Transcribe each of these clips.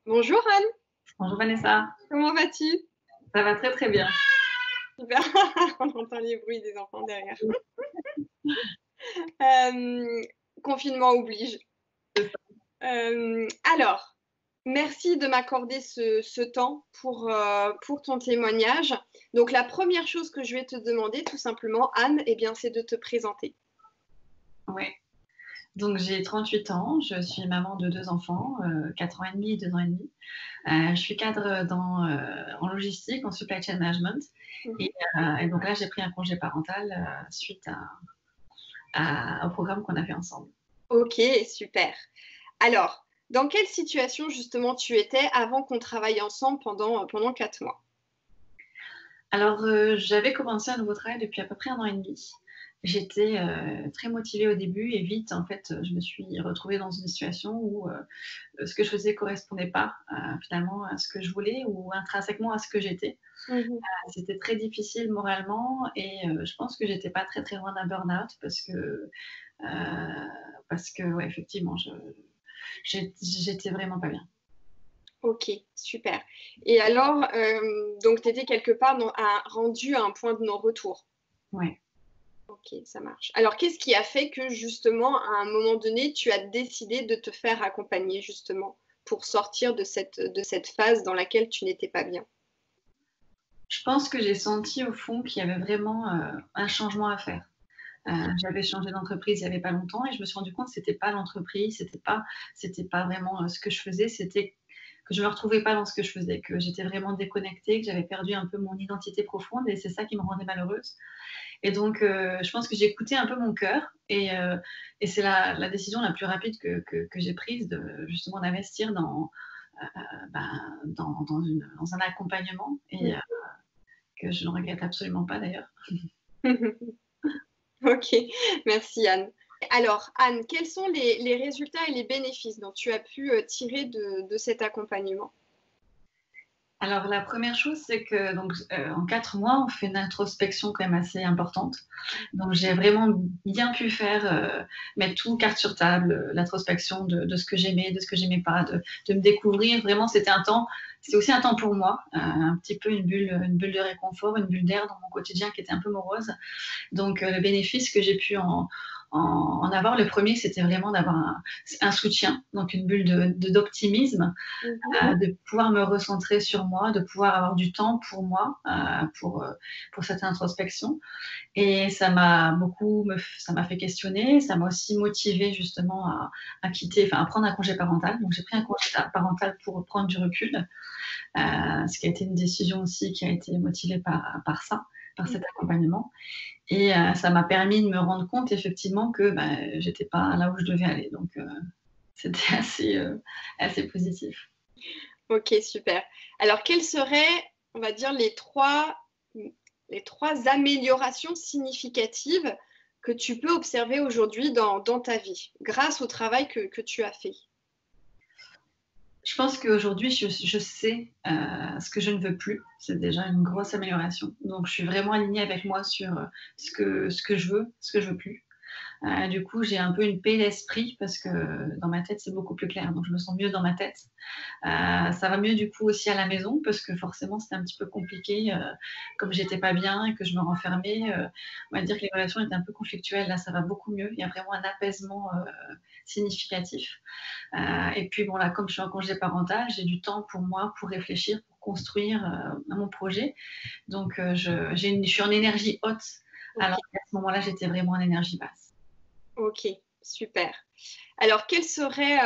Bonjour Anne, Bonjour Vanessa, comment vas-tu? ça va très très bien. Super, on entend les bruits des enfants derrière. Hem, Confinement oblige. C'est ça. Alors, merci de m'accorder ce temps pour ton témoignage. Donc la première chose que je vais te demander tout simplement, Anne, eh bien, c'est de te présenter. Ouais. Donc j'ai 38 ans, je suis maman de 2 enfants, 4 ans et demi et 2 ans et demi. Je suis cadre en logistique, en supply chain management Mmh. et donc là j'ai pris un congé parental, suite au programme qu'on a fait ensemble. OK, super. Alors, dans quelle situation justement tu étais avant qu'on travaille ensemble pendant 4 mois? Alors, j'avais commencé un nouveau travail depuis à peu près 1 an et demi. J'étais, très motivée au début et vite en fait, je me suis retrouvée dans une situation où, ce que je faisais correspondait pas, finalement à ce que je voulais ou intrinsèquement à ce que j'étais. Mmh. C'était très difficile moralement et je pense que j'étais pas très, très loin d'un burn-out parce que ouais, effectivement, j'étais vraiment pas bien. OK, super. Et alors, donc tu étais quelque part rendue à un point de non-retour? Ouais. OK, ça marche. Alors qu'est-ce qui a fait que justement, à un moment donné, tu as décidé de te faire accompagner justement pour sortir de cette phase dans laquelle tu n'étais pas bien? Je pense que j'ai senti au fond qu'il y avait vraiment, un changement à faire. J'avais changé d'entreprise il y avait pas longtemps et je me suis rendu compte que c'était pas l'entreprise, c'était pas vraiment, ce que je faisais, c'était que je me retrouvais pas dans ce que je faisais, que j'étais vraiment déconnectée, que j'avais perdu un peu mon identité profonde et c'est ça qui me rendait malheureuse. Et donc, je pense que j'ai écouté un peu mon cœur et c'est la décision la plus rapide que j'ai prise de justement d'investir dans un accompagnement et que je ne regrette absolument pas d'ailleurs. OK, merci Anne. Alors Anne, quels sont les résultats et les bénéfices dont tu as pu, tirer de cet accompagnement? Alors la première chose, c'est que donc, en 4 mois, on fait une introspection quand même assez importante. Donc j'ai vraiment bien pu faire, mettre tout carte sur table, l'introspection de ce que j'aimais, de ce que j'aimais pas, de me découvrir. Vraiment, c'était aussi un temps pour moi, un petit peu une bulle de réconfort, une bulle d'air dans mon quotidien qui était un peu morose. Donc, le bénéfice que j'ai pu en avoir, le premier, c'était vraiment d'avoir un soutien, donc une bulle d'optimisme, Mmh. de pouvoir me recentrer sur moi, de pouvoir avoir du temps pour moi, pour cette introspection. Et ça m'a fait questionner, ça m'a aussi motivée justement à prendre un congé parental. Donc j'ai pris un congé parental pour prendre du recul, ce qui a été une décision aussi qui a été motivée par ça, par Mmh. cet accompagnement. Et ça m'a permis de me rendre compte effectivement que j'étais pas là où je devais aller. Donc c'était assez positif. OK, super. Alors quelles seraient, on va dire, les trois améliorations significatives que tu peux observer aujourd'hui dans ta vie, grâce au travail que tu as fait? Je pense qu'aujourd'hui, je sais ce que je ne veux plus. C'est déjà une grosse amélioration. Donc, je suis vraiment alignée avec moi sur ce que je veux, ce que je veux plus. Du coup, j'ai un peu une paix d'esprit parce que dans ma tête, c'est beaucoup plus clair. Donc, je me sens mieux dans ma tête. Ça va mieux du coup aussi à la maison parce que forcément c'était un petit peu compliqué, comme j'étais pas bien et que je me renfermais, on va dire que les relations étaient un peu conflictuelles. Là, ça va beaucoup mieux. Il y a vraiment un apaisement, significatif. Et puis bon là, comme je suis en congé parental, j'ai du temps pour moi, pour réfléchir, pour construire, mon projet. Donc je suis en énergie haute, OK, alors qu'à ce moment-là, j'étais vraiment en énergie basse. OK, super. Alors quels seraient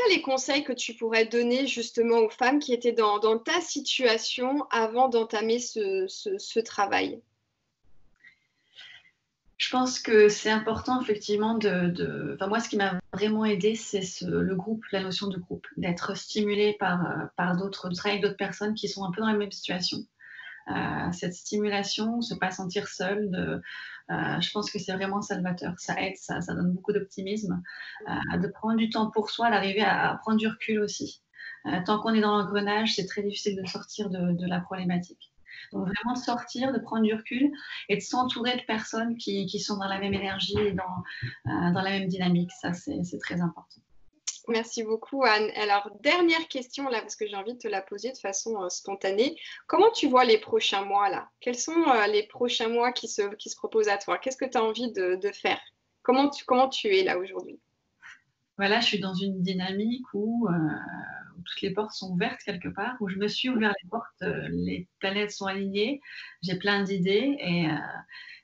les conseils que tu pourrais donner justement aux femmes qui étaient dans ta situation avant d'entamer ce travail? Je pense que c'est important effectivement enfin moi, ce qui m'a vraiment aidée, c'est le groupe, la notion de groupe, d'être stimulé par d'autres, de travailler avec d'autres personnes qui sont un peu dans la même situation. Cette stimulation, se pas sentir seul, je pense que c'est vraiment salvateur. Ça aide, ça donne beaucoup d'optimisme, de prendre du temps pour soi, d'arriver à prendre du recul aussi. Tant qu'on est dans l'engrenage, c'est très difficile de sortir de la problématique. Donc vraiment sortir, de prendre du recul et de s'entourer de personnes qui sont dans la même énergie et dans la même dynamique. Ça, c'est très important. Merci beaucoup, Anne. Alors, dernière question, là, parce que j'ai envie de te la poser de façon spontanée. Comment tu vois les prochains mois, là? Quels sont les prochains mois qui se proposent à toi? Qu'est-ce que tu as envie de faire? Comment tu es là aujourd'hui? Voilà, je suis dans une dynamique où toutes les portes sont ouvertes quelque part, où je me suis ouvert les portes, les planètes sont alignées, j'ai plein d'idées et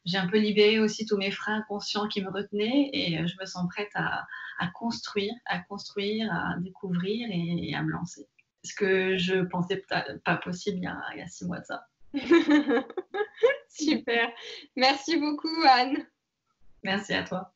j'ai un peu libéré aussi tous mes freins conscients qui me retenaient et je me sens prête à construire, à découvrir et à me lancer. Ce que je pensais pas possible il y a 6 mois de ça. Super. Merci beaucoup, Anne. Merci à toi.